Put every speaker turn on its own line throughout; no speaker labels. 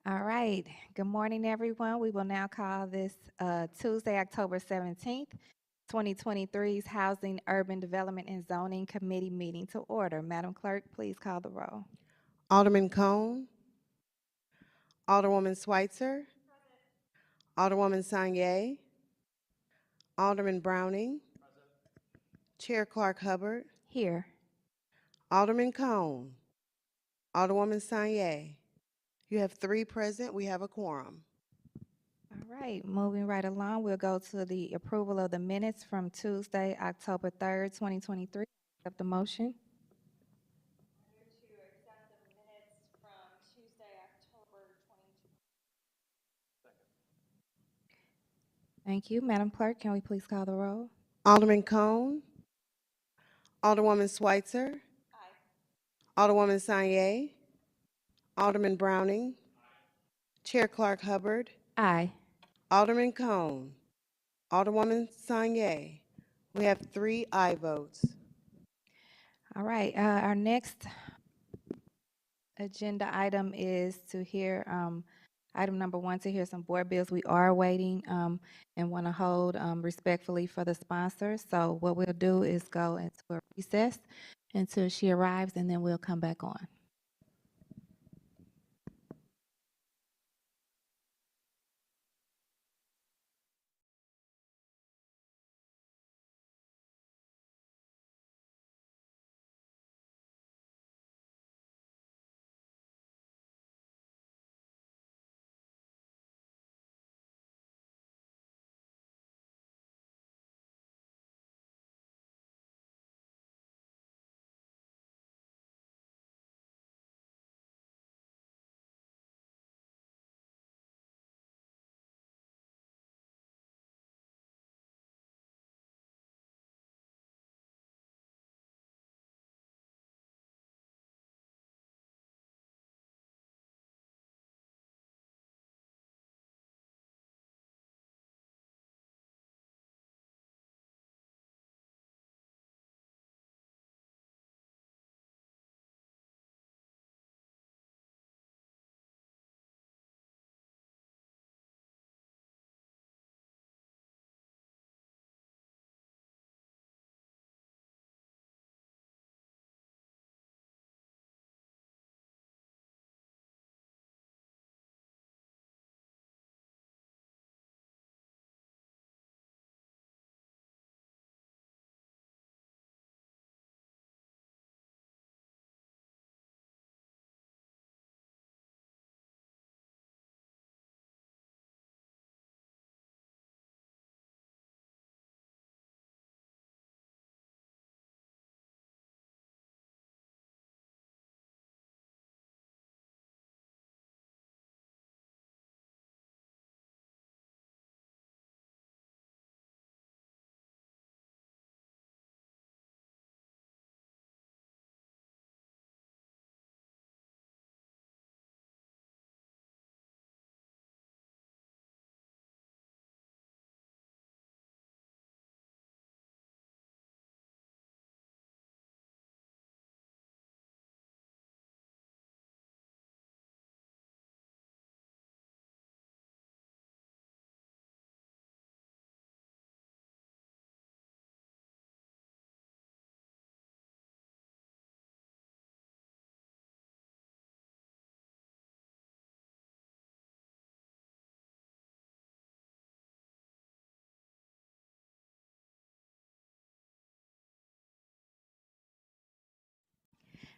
All right. Good morning, everyone. We will now call this Tuesday, October 17th, 2023's Housing, Urban Development, and Zoning Committee meeting to order. Madam Clerk, please call the roll.
Alderman Cone, Alderwoman Schweitzer, Alderwoman Sanye, Alderman Browning, Chair Clark Hubbard,
Here.
Alderman Cone, Alderwoman Sanye. You have 3 present. We have a quorum.
All right. Moving right along, we'll go to the approval of the minutes from Tuesday, October 3rd, 2023. Accept the motion. Thank you. Madam Clerk, can we please call the roll?
Alderman Cone, Alderwoman Schweitzer, Alderwoman Sanye, Alderman Browning, Chair Clark Hubbard,
Aye.
Alderman Cone, Alderwoman Sanye. We have 3 aye votes.
All right. Our next agenda item is to hear item number 1, to hear some board bills. We are waiting and want to hold respectfully for the sponsor. So what we'll do is go into a recess until she arrives, and then we'll come back on.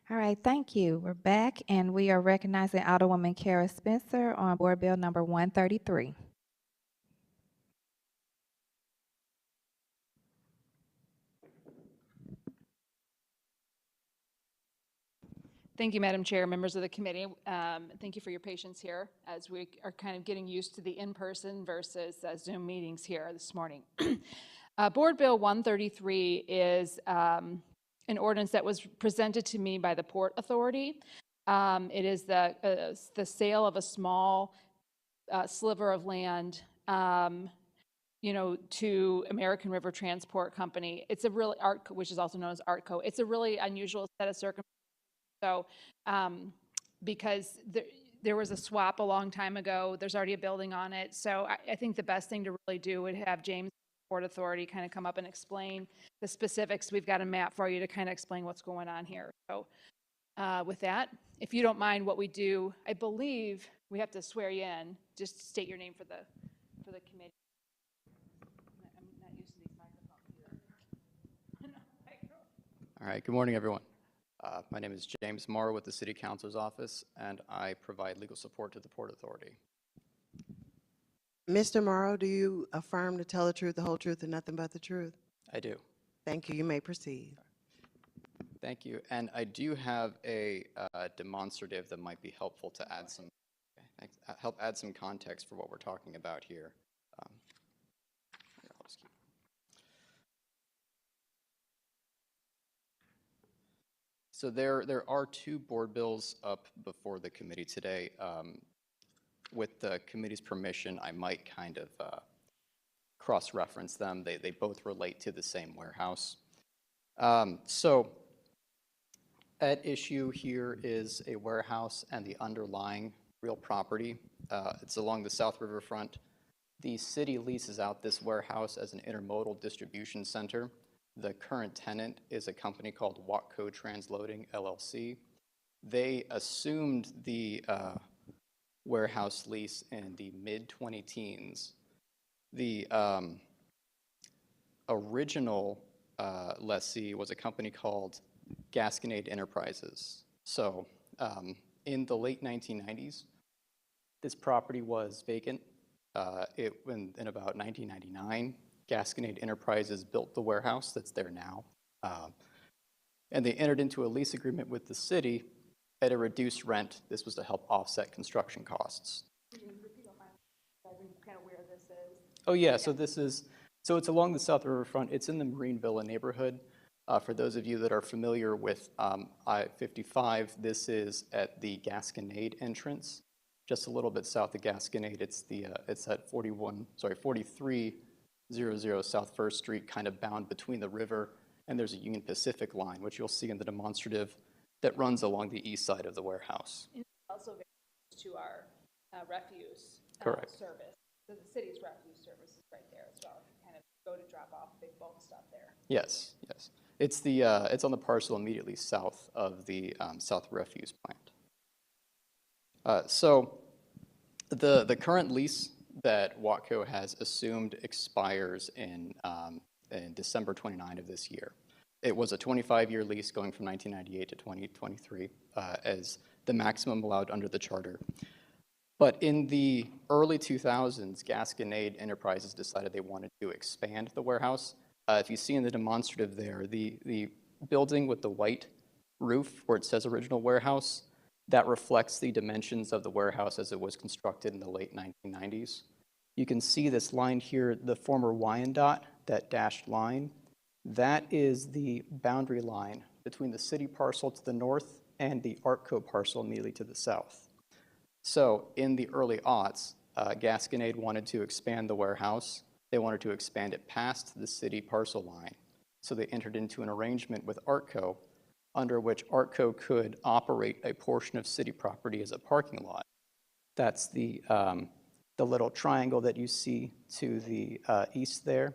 All right, thank you. We're back, and we are recognizing Alderwoman Cara Spencer on Board Bill number 133.
Thank you, Madam Chair, members of the committee. Thank you for your patience here as we are kind of getting used to the in-person versus Zoom meetings here this morning. Board Bill 133 is an ordinance that was presented to me by the Port Authority. It is the sale of a small sliver of land to American River Transport Company. It's a really ARTCO, which is also known as ARTCO. It's a really unusual set of circumstances. So, because there was a swap a long time ago. There's already a building on it. So I think the best thing to really do would have James, Port Authority, kind of come up and explain the specifics. We've got a map for you to kind of explain what's going on here. So with that, if you don't mind, what we do, I believe we have to swear you in. Just state your name for the committee. I'm not used to these microphones either.
All right, good morning, everyone. My name is James Morrow with the City Council's office, and I provide legal support to the Port Authority.
Mr. Morrow, do you affirm to tell the truth, the whole truth, and nothing but the truth?
I do.
Thank you. You may proceed.
Thank you. And I do have a demonstrative that might be helpful to add some, help add some context for what we're talking about here. Here, I'll just keep. So there are two board bills up before the committee today. With the committee's permission, I might kind of cross-reference them. They both relate to the same warehouse. So at issue here is a warehouse and the underlying real property. It's along the South River front. The city leases out this warehouse as an intermodal distribution center. The current tenant is a company called ARTCO Transloading, LLC. They assumed the warehouse lease in the mid-2010s. The original lessee was a company called Gasconade Enterprises. So in the late 1990s, this property was vacant. In about 1999, Gasconade Enterprises built the warehouse that's there now. And they entered into a lease agreement with the city at a reduced rent. This was to help offset construction costs.
If you don't mind, kind of where this is.
Oh yeah, so so it's along the South River front. It's in the Marine Villa neighborhood. For those of you that are familiar with I-55, this is at the Gasconade entrance, just a little bit south of Gasconade. It's at 4300 South First Street, kind of bound between the river, and there's a Union Pacific line, which you'll see in the demonstrative, that runs along the east side of the warehouse.
And also very close to our refuse
Correct.
service. So the city's refuse service is right there as well. You kind of go to drop off big bulk stuff there.
Yes, yes. It's on the parcel immediately south of the South Refuse Plant. So the current lease that ARTCO has assumed expires in December 29 of this year. It was a 25-year lease going from 1998 to 2023 as the maximum allowed under the charter. But in the early 2000s, Gasconade Enterprises decided they wanted to expand the warehouse. If you see in the demonstrative there, the building with the white roof where it says original warehouse, that reflects the dimensions of the warehouse as it was constructed in the late 1990s. You can see this line here, the former Wyandotte, that dashed line. That is the boundary line between the city parcel to the north and the ARTCO parcel immediately to the south. So in the early aughts, Gasconade wanted to expand the warehouse. They wanted to expand it past the city parcel line. So they entered into an arrangement with ARTCO under which ARTCO could operate a portion of city property as a parking lot. That's the little triangle that you see to the east there.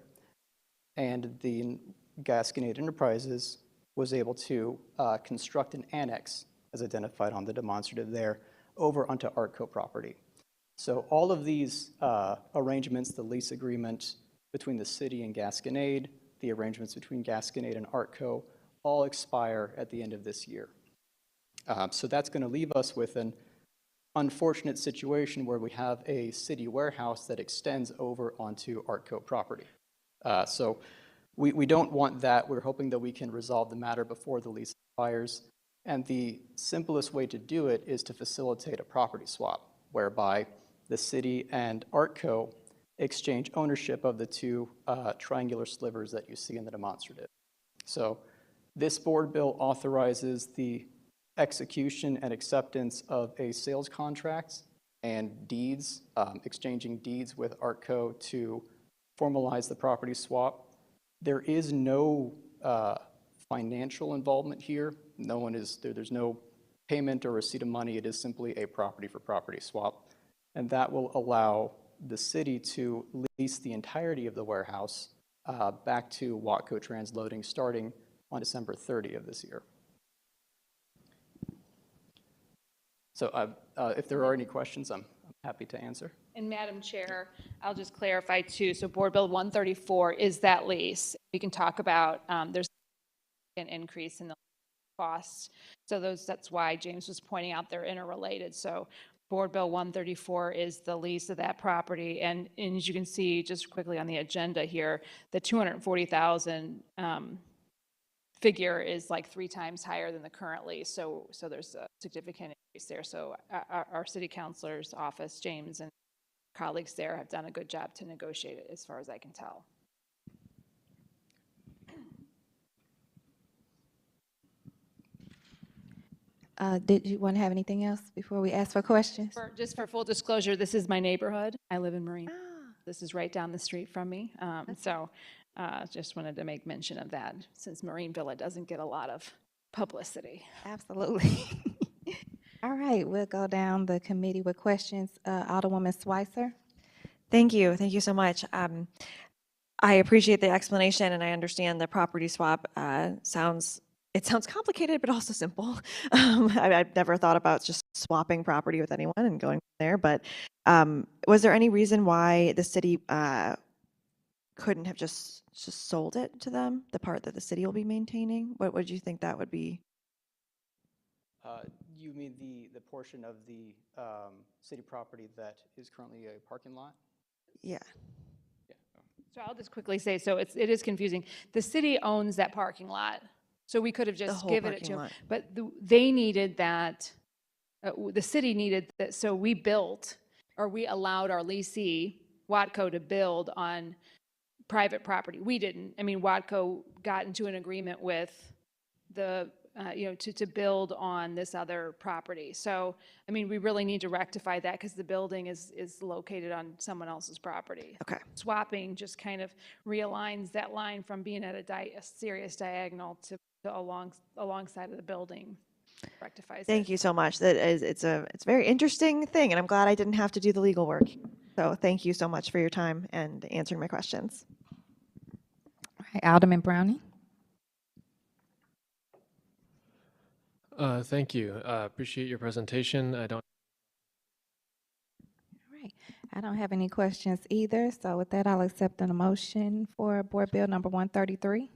And the Gasconade Enterprises was able to construct an annex, as identified on the demonstrative there, over onto ARTCO property. So all of these arrangements, the lease agreement between the city and Gasconade, the arrangements between Gasconade and ARTCO, all expire at the end of this year. So that's going to leave us with an unfortunate situation where we have a city warehouse that extends over onto ARTCO property. So we don't want that. We're hoping that we can resolve the matter before the lease expires. And the simplest way to do it is to facilitate a property swap, whereby the city and ARTCO exchange ownership of the two triangular slivers that you see in the demonstrative. So this board bill authorizes the execution and acceptance of a sales contract and deeds, exchanging deeds with ARTCO to formalize the property swap. There is no financial involvement here. There's no payment or receipt of money. It is simply a property-for-property swap. And that will allow the city to lease the entirety of the warehouse back to Watco Transloading starting on December 30 of this year. So if there are any questions, I'm happy to answer.
And Madam Chair, I'll just clarify too, so Board Bill 134 is that lease. We can talk about, there's an increase in the costs. So that's why James was pointing out they're interrelated. So Board Bill 134 is the lease of that property. And as you can see, just quickly on the agenda here, the 240,000 figure is like 3 times higher than the current lease. So there's a significant increase there. So our city councilor's office, James, and colleagues there have done a good job to negotiate it, as far as I can tell.
Did you want to have anything else before we ask for questions?
Just for full disclosure, this is my neighborhood. I live in Marine. This is right down the street from me. So just wanted to make mention of that, since Marine Villa doesn't get a lot of publicity.
Absolutely. All right, we'll go down the committee with questions. Alderwoman Schweitzer.
Thank you. Thank you so much. I appreciate the explanation, and I understand the property swap sounds complicated, but also simple. I've never thought about just swapping property with anyone and going from there. But was there any reason why the city couldn't have just sold it to them, the part that the city will be maintaining? What would you think that would be?
You mean the portion of the city property that is currently a parking lot?
Yeah.
Yeah.
So I'll just quickly say, so it is confusing. The city owns that parking lot, so we could have
The
just
whole
given it
parking
to them.
lot.
But they needed that, the city needed that, so we built, or we allowed our leasee, Watco, to build on private property. We didn't. I mean, Watco got into an agreement with the, to build on this other property. So, I mean, we really need to rectify that because the building is located on someone else's property.
Okay.
Swapping just kind of realigns that line from being at a serious diagonal to alongside of the building. Rectifies
Thank you so much. It's a very interesting thing, and I'm glad I didn't have to do the legal work. So thank you so much for your time and answering my questions.
All right, Alderman Browning.
Thank you. Appreciate your presentation.
All right, I don't have any questions either. So with that, I'll accept a motion for Board Bill number 133.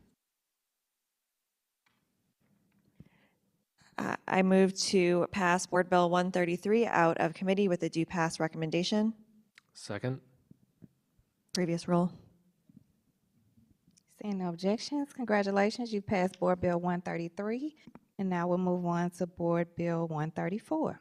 I move to pass Board Bill 133 out of committee with a due pass recommendation.
Second.
Previous rule.
Seeing no objections, congratulations, you passed Board Bill 133. And now we'll move on to Board Bill 134.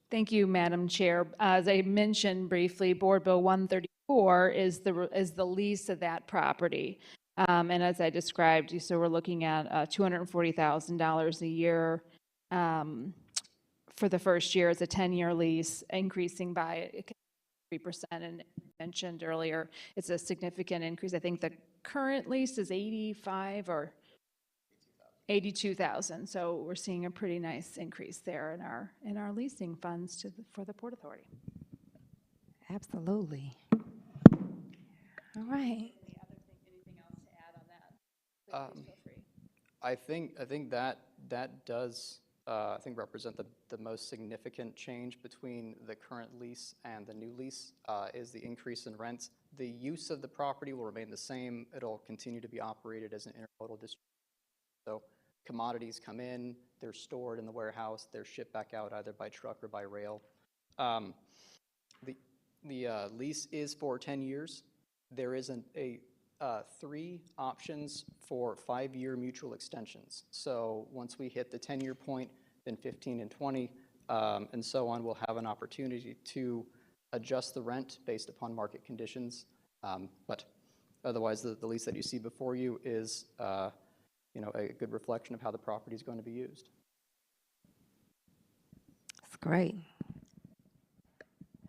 Thank you, Madam Chair. As I mentioned briefly, Board Bill 134 is the lease of that property. And as I described, so we're looking at $240,000 a year for the first year. It's a 10-year lease, increasing by 3%. And mentioned earlier, it's a significant increase. I think the current lease is 85 or 82,000. So we're seeing a pretty nice increase there in our leasing funds for the Port Authority.
Absolutely. All right.
Anything else to add on that? Please feel free.
I think that does represent the most significant change between the current lease and the new lease is the increase in rents. The use of the property will remain the same. It'll continue to be operated as an intermodal distribution. So commodities come in, they're stored in the warehouse, they're shipped back out either by truck or by rail. The lease is for 10 years. There is 3 options for 5-year mutual extensions. So once we hit the 10-year point, then 15 and 20, and so on, we'll have an opportunity to adjust the rent based upon market conditions. But otherwise, the lease that you see before you is a good reflection of how the property is going to be used.
That's great.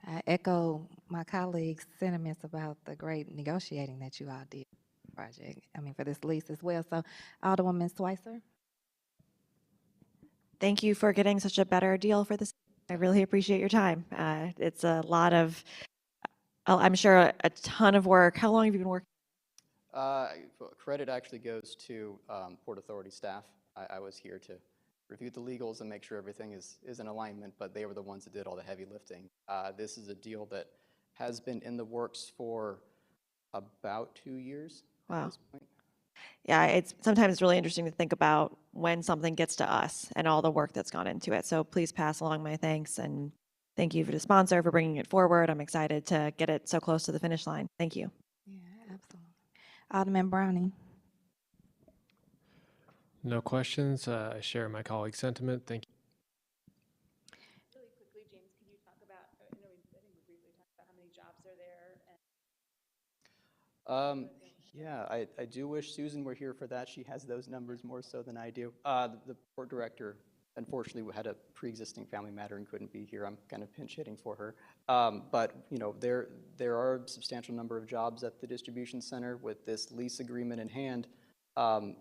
I echo my colleagues' sentiments about the great negotiating that you all did. project, for this lease as well. So Alderwoman Schweitzer?
Thank you for getting such a better deal for this. I really appreciate your time. It's a lot of, I'm sure, a ton of work. How long have you been working?
Credit actually goes to Port Authority staff. I was here to review the legals and make sure everything is in alignment, but they were the ones that did all the heavy lifting. This is a deal that has been in the works for about 2 years at
Wow.
this point.
Yeah, it's sometimes really interesting to think about when something gets to us and all the work that's gone into it. So please pass along my thanks and thank you for the sponsor for bringing it forward. I'm excited to get it so close to the finish line. Thank you.
Yeah, absolutely. Alderman Browning?
No questions. I share my colleague's sentiment. Thank you.
Really quickly, James, can you talk about, I think we briefly talked about how many jobs are there and
Yeah, I do wish Susan were here for that. She has those numbers more so than I do. The port director, unfortunately, had a pre-existing family matter and couldn't be here. I'm kind of pinch hitting for her. But there are a substantial number of jobs at the distribution center. With this lease agreement in hand,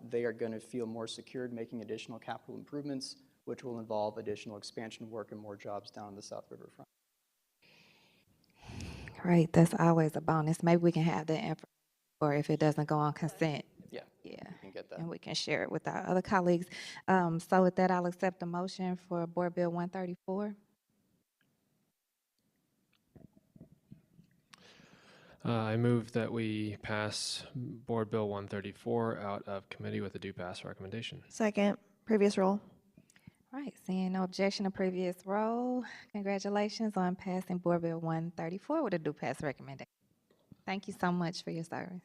they are going to feel more secured making additional capital improvements, which will involve additional expansion work and more jobs down on the South River front.
Great, that's always a bonus. Maybe we can have that information, or if it doesn't go on consent.
Yeah,
Yeah,
you can get that.
and we can share it with our other colleagues. So with that, I'll accept the motion for Board Bill 134.
I move that we pass Board Bill 134 out of committee with a do pass recommendation.
Second, previous roll.
All right, seeing no objection to previous roll, congratulations on passing Board Bill 134 with a do pass recommendation. Thank you so much for your service.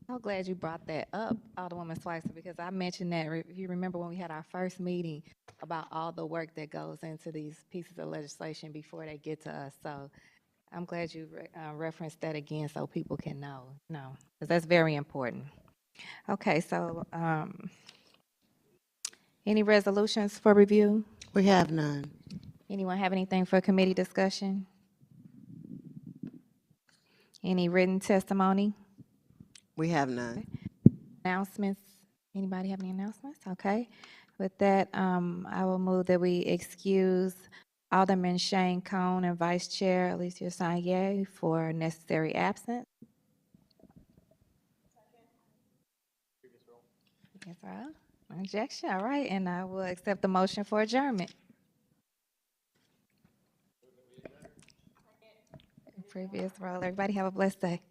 So glad you brought that up, Alderwoman Schweitzer, because I mentioned that, if you remember when we had our first meeting, about all the work that goes into these pieces of legislation before they get to us. So I'm glad you referenced that again so people can know, because that's very important. Okay, so any resolutions for review?
We have none.
Anyone have anything for committee discussion? Any written testimony?
We have none.
Announcements? Anybody have any announcements? Okay. With that, I will move that we excuse Alderman Shane Cone and Vice Chair Alicia Sanye for necessary absence. Yes, sir. Objection. All right, and I will accept the motion for adjournment. Previous roll. Everybody have a blessed day.